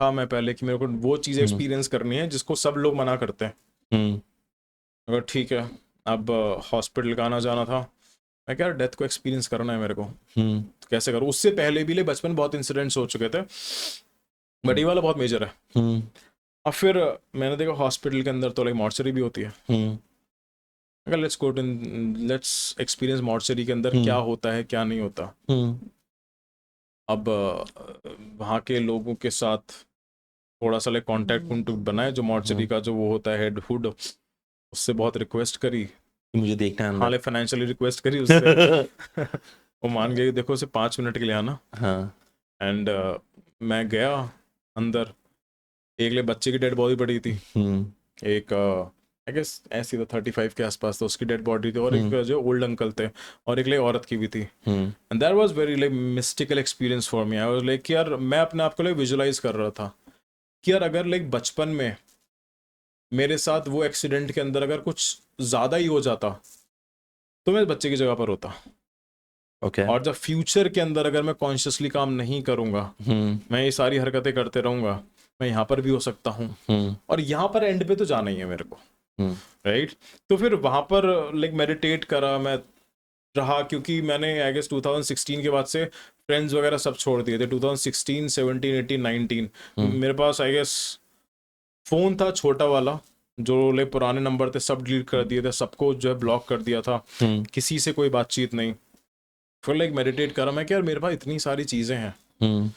था मैं पहले कि मेरे को वो चीज़ एक्सपीरियंस करनी है जिसको सब लोग मना करते हैं। अगर ठीक है, अब हॉस्पिटल का आना जाना था, मैं क्या डेथ को एक्सपीरियंस करना है मेरे को, तो कैसे करूँ। उससे पहले भी ले बचपन बहुत इंसिडेंट्स हो चुके थे, बट ये वाला बहुत मेजर है। और फिर मैंने देखा हॉस्पिटल के अंदर तो लाइक मॉर्चरी भी होती है। अगर लेट्स एक्सपीरियंस मॉर्चरी के अंदर क्या होता है क्या नहीं होता। अब वहाँ के लोगों के साथ थोड़ा सा लाइक कॉन्टैक्ट बनाए, जो मॉर्चरी का जो वो होता है हेड हुड, उससे बहुत रिक्वेस्ट करी, मुझे देखना है हाँ, फाइनेंशियली रिक्वेस्ट करी उससे। वो मान गई, देखो उसे 5 मिनट के लिए आना। एंड मैं गया अंदर, एक ले बच्चे की डेड बॉडी पड़ी थी, एक आई गेस ऐसी तो 35 के आसपास, तो उसकी डेड बॉडी थी, और एक जो ओल्ड अंकल थे, और एक ले औरत की भी थी। And that was very like mystical experience for me. I was like यार, मैं अपने आप को लाइक विजुअलाइज कर रहा था कि यार अगर लाइक बचपन में मेरे साथ वो एक्सीडेंट के अंदर अगर कुछ ज़्यादा ही हो जाता तो मैं बच्चे की जगह पर होता। और जब फ्यूचर के अंदर अगर मैं कॉन्शियसली काम नहीं करूंगा, मैं ये सारी हरकतें करते रहूंगा, मैं यहाँ पर भी हो सकता हूँ, और यहाँ पर एंड पे तो जाना ही है मेरे को, राइट। तो फिर वहाँ पर लाइक मेडिटेट करा मैं रहा, क्योंकि मैंने आई गेस 2016 के बाद से फ्रेंड्स वगैरह सब छोड़ दिए थे। 2016, 17, 18, 19 मेरे पास आई गेस फोन था छोटा वाला, जो लाइक पुराने नंबर थे सब डिलीट कर दिए थे, सबको जो है ब्लॉक कर दिया था, किसी से कोई बातचीत नहीं। फिर लाइक मेडिटेट करा मैं कि यार मेरे पास इतनी सारी चीजें हैं।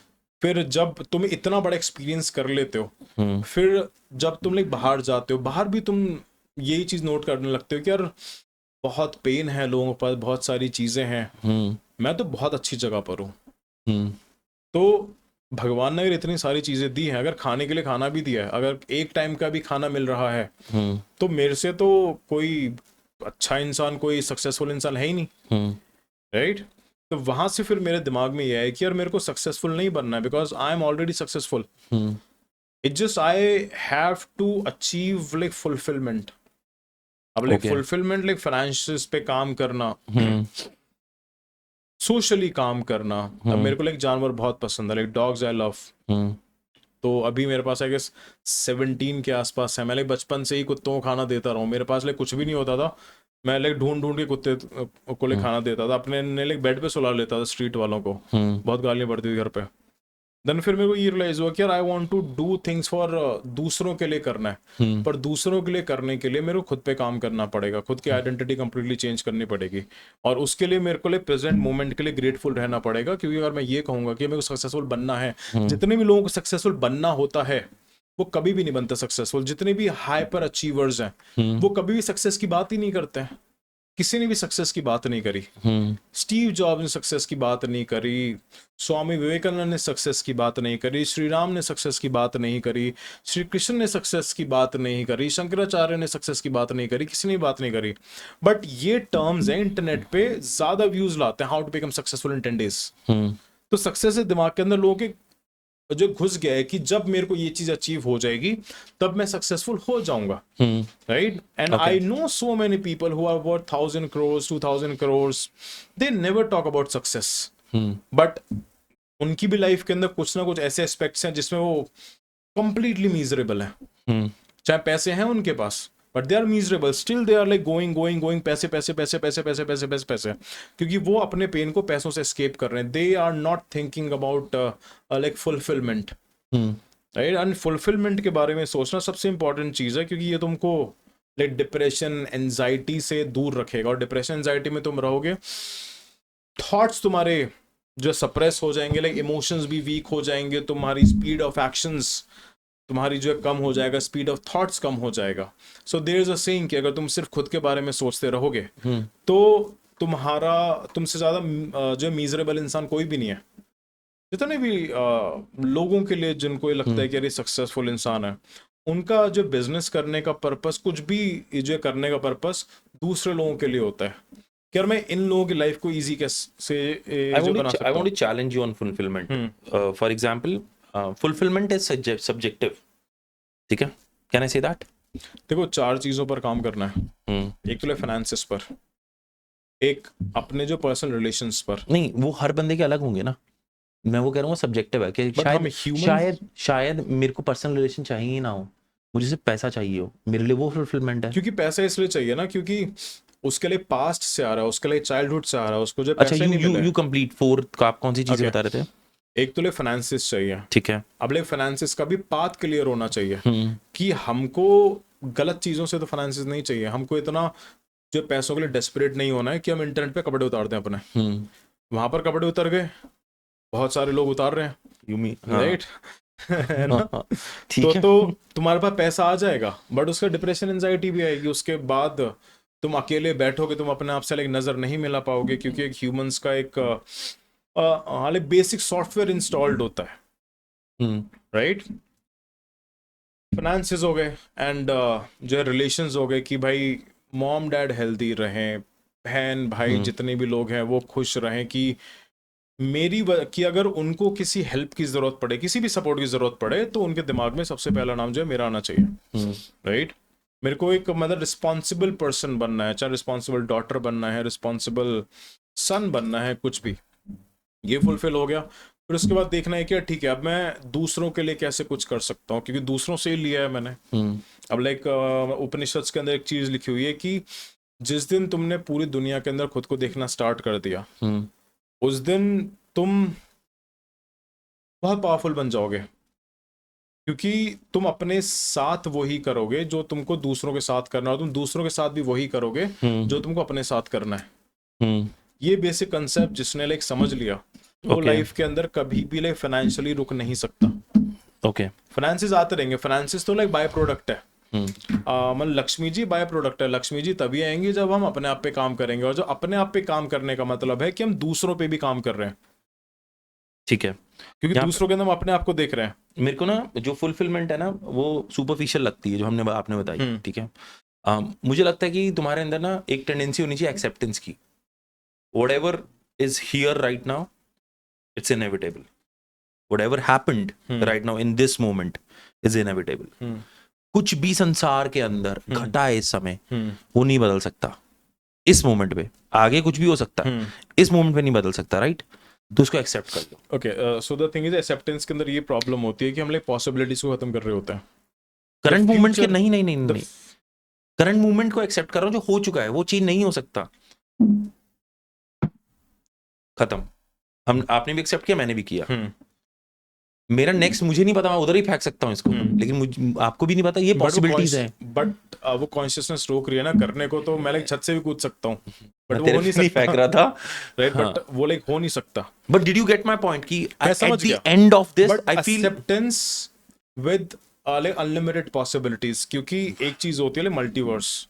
फिर जब तुम इतना बड़ा एक्सपीरियंस कर लेते हो, फिर जब तुम लाइक बाहर जाते हो, बाहर भी तुम यही चीज नोट करने लगते हो कि यार बहुत पेन है लोगों के पास, बहुत सारी चीजें हैं, मैं तो बहुत अच्छी जगह पर हूँ। तो भगवान ने अगर इतनी सारी चीजें दी हैं, अगर खाने के लिए खाना भी दिया है, अगर एक टाइम का भी खाना मिल रहा है, तो मेरे से तो कोई अच्छा इंसान, कोई सक्सेसफुल इंसान है ही नहीं, राइट। तो वहां से फिर मेरे दिमाग में यह है कि यार मेरे को सक्सेसफुल नहीं बनना है, because I am already successful. It just I have to achieve like fulfilment. अब लाइक फुलफिलमेंट लाइक फाइनेंशियल्स पे काम करना, सोशली काम करना। अब मेरे को लाइक जानवर बहुत पसंद है, लाइक डॉग्स आई लव। तो अभी मेरे पास आई गेस 17 के आसपास है। मैं लाइक बचपन से ही कुत्तों को खाना देता रहा हूँ। मेरे पास लाइक कुछ भी नहीं होता था, मैं लाइक ढूंढ ढूंढ के कुत्ते को लाइक खाना देता था, अपने ने लाइक बेड पे सुला लेता था स्ट्रीट वालों को, बहुत गालियां पड़ती थी घर पे। देन फिर मेरे को ये रियलाइज हुआ कि यार I want to do things for दूसरों के लिए करना है, पर दूसरों के लिए करने के लिए मेरे को खुद पे काम करना पड़ेगा, खुद की आइडेंटिटी कंप्लीटली चेंज करनी पड़ेगी, और उसके लिए मेरे को लिए प्रेजेंट मोमेंट के लिए ग्रेटफुल रहना पड़ेगा। क्योंकि अगर मैं ये कहूंगा कि मेरे को सक्सेसफुल बनना है, जितने भी लोगों को सक्सेसफुल बनना होता है वो कभी भी नहीं बनता सक्सेसफुल। जितने भी हाइपर अचीवर्स हैं वो कभी भी सक्सेस की बात ही नहीं करते हैं, किसी ने भी सक्सेस की बात नहीं करी। स्टीव जॉब ने सक्सेस की बात नहीं करी, स्वामी विवेकानंद ने सक्सेस की बात नहीं करी, श्री राम ने सक्सेस की बात नहीं करी, श्री कृष्ण ने सक्सेस की बात नहीं करी, शंकराचार्य ने सक्सेस की बात नहीं करी, किसी ने बात नहीं करी। बट ये टर्म्स हैं इंटरनेट पे ज्यादा व्यूज लाते हैं, how to become successful in 10 days। तो सक्सेस है दिमाग के अंदर लोगों के जो घुस गया है कि जब मेरे को ये चीज अचीव हो जाएगी तब मैं सक्सेसफुल हो जाऊंगा, right. And I know so many people who are worth 1000 crores 2000 crores, they never talk about success, but उनकी भी लाइफ के अंदर कुछ ना कुछ ऐसे एस्पेक्ट्स हैं जिसमें वो कंप्लीटली मिजरेबल है। चाहे पैसे हैं उनके पास, but they are miserable, still they are like going, पैसे पैसे पैसे पैसे पैसे पैसे पैसे पैसे, क्योंकि वो अपने पेन को पैसों से एस्केप कर रहे हैं। They are not thinking about like fulfilment, right. And fulfilment के बारे में सोचना सबसे इंपॉर्टेंट चीज है, क्योंकि ये तुमको लाइक डिप्रेशन एंजाइटी से दूर रखेगा, और डिप्रेशन एंजाइटी में तुम रहोगे, थॉट्स तुम्हारे जो सप्रेस हो जाएंगे, लाइक इमोशंस भी वीक हो जाएंगे, तुम्हारी स्पीड ऑफ एक्शंस तुम्हारी जो है कम हो जाएगा, स्पीड ऑफ थॉट्स कम हो जाएगा। So there is a saying कि अगर तुम सिर्फ खुद के बारे में सोचते रहोगे तो तुम्हारा तुमसे ज्यादा जो मीजरेबल इंसान कोई भी नहीं है। जितने भी लोगों के लिए जिनको ये लगता है कि अरे सक्सेसफुल इंसान है, उनका जो बिजनेस करने का पर्पस, कुछ भी जो करने का पर्पस दूसरे लोगों के लिए होता है कि यार मैं इन लोगों की लाइफ को इजी कैसे जो बना सकता हूं। I want to challenge you on fulfillment. For example, fulfillment is subjective. ठीक है? Can I say that? देखो 4 चीजों पर काम करना है। एक तो फाइनेंसेस पर, एक अपने जो पर्सनल रिलेशंस पर। नहीं, वो हर बंदे के अलग होंगे ना। मैं वो कह रहा हूँ सब्जेक्टिव है कि But हम humans- शायद मेरे को पर्सनल रिलेशन चाहिए ही ना हो, मुझे सिर्फ पैसा चाहिए हो, मेरे लिए वो फुलफिलमेंट है। क्योंकि पैसा इसलिए चाहिए ना, क्योंकि उसके लिए पास्ट से आ रहा है, उसके लिए चाइल्डहुड से आ रहा है, उसको जो अच्छा, पैसे नहीं मिले। यू कंप्लीट फोर्थ का आप कौन सी चीजें Okay. बता रहे थे? एक तो ले फाइनेंसिस चाहिए, ठीक है। अब ले फाइनेंसिस का भी पाथ क्लियर होना चाहिए कि हमको गलत चीजों से तो फाइनेंसिस नहीं चाहिए, हमको इतना जो पैसों के लिए डेस्परेट नहीं होना है कि हम इंटरनेट पे कपड़े उतारते हैं अपने, वहां पर कपड़े उतर गए, बहुत सारे लोग उतार रहे हैं, यू मीन राइट? है ना? ठीक है। तो तुम्हारे पास पैसा आ जाएगा, बट उसका डिप्रेशन एंजाइटी भी आएगी, उसके बाद तुम अकेले बैठोगे, तुम अपने आप से एक नजर नहीं मिला पाओगे, क्योंकि एक ह्यूमंस का एक हाल बेसिक सॉफ्टवेयर इंस्टॉल्ड होता है, राइट? फाइनेंसेस हो गए एंड जो है रिलेशंस हो गए कि भाई मॉम डैड हेल्दी रहें, बहन भाई जितने भी लोग हैं वो खुश रहें, कि कि अगर उनको किसी हेल्प की जरूरत पड़े, किसी भी सपोर्ट की जरूरत पड़े, तो उनके दिमाग में सबसे पहला नाम जो है मेरा आना चाहिए, राइट? मेरे को एक मतलब रिस्पॉन्सिबल पर्सन बनना है, चाहे रिस्पॉन्सिबल डॉटर बनना है, रिस्पॉन्सिबल सन बनना है, कुछ भी, ये फुलफिल हो गया। फिर उसके बाद देखना है कि ठीक है अब मैं दूसरों के लिए कैसे कुछ कर सकता हूँ, क्योंकि दूसरों से ही लिया है मैंने। अब लाइक उपनिषद के अंदर एक चीज लिखी हुई है कि जिस दिन तुमने पूरी दुनिया के अंदर खुद को देखना स्टार्ट कर दिया, उस दिन तुम बहुत पावरफुल बन जाओगे, क्योंकि तुम अपने साथ वही करोगे जो तुमको दूसरों के साथ करना है, और तुम दूसरों के साथ भी वही करोगे जो तुमको अपने साथ करना है। ये बेसिक कंसेप्ट जिसने लाइक समझ लिया, वो लाइफ के अंदर कभी भी लाइक फाइनेंशियली रुक नहीं सकता। ओके, फाइनेंसेस आते रहेंगे, फाइनेंसेस तो लाइक बाय प्रोडक्ट है, मतलब लक्ष्मी जी बाय प्रोडक्ट है, लक्ष्मी जी तभी आएंगी जब हम अपने आप पे काम करेंगे, और जो अपने आप पे काम करने का मतलब है कि हम दूसरों पे भी काम कर रहे हैं, ठीक है, क्योंकि दूसरों के अंदर हम अपने आप को देख रहे हैं। मेरे को ना जो फुलफिलमेंट है ना वो सुपरफिशियल लगती है, जो हमने आपने बताई, ठीक है। मुझे लगता है कि तुम्हारे अंदर ना एक टेंडेंसी होनी चाहिए एक्सेप्टेंस की। Whatever is here right now, it's inevitable. Whatever happened right now in this moment is inevitable. कुछ भी संसार के अंदर घटा है इस समय, वो नहीं बदल सकता इस मोमेंट पे। आगे कुछ भी हो सकता है, इस मोमेंट पे नहीं बदल सकता, राइट? तो उसको एक्सेप्ट कर लो। Okay, so the thing is acceptance के अंदर ये प्रॉब्लम होती है कि हम लाइक पॉसिबिलिटीज को खत्म कर रहे होते हैं करंट मूवमेंट के। नहीं, करंट मूवमेंट को एक्सेप्ट कर रहा हूं, जो हो चुका है वो चीज नहीं हो सकता, खत्म। हम आपने भी एक्सेप्ट किया, मैंने भी किया। मेरा नेक्स्ट मुझे नहीं पता, मैं उधर ही फेंक सकता हूँ इसको, लेकिन मुझे आपको भी नहीं पता, ये पॉसिबिलिटीज है। बट वो कॉन्शियसनेस रोक रही है ना करने को, तो मैं लाइक छत से भी कूद सकता हूँ, बट वो तेरे हो नहीं नहीं सकता, फेंक रहा था, राइट? बट वो लाइक हो नहीं सकता। But did you get my point कि मैं समझ एट द गया, end of this but I feel acceptance with like unlimited possibilities, क्योंकि एक चीज होती है लाइक मल्टीवर्स,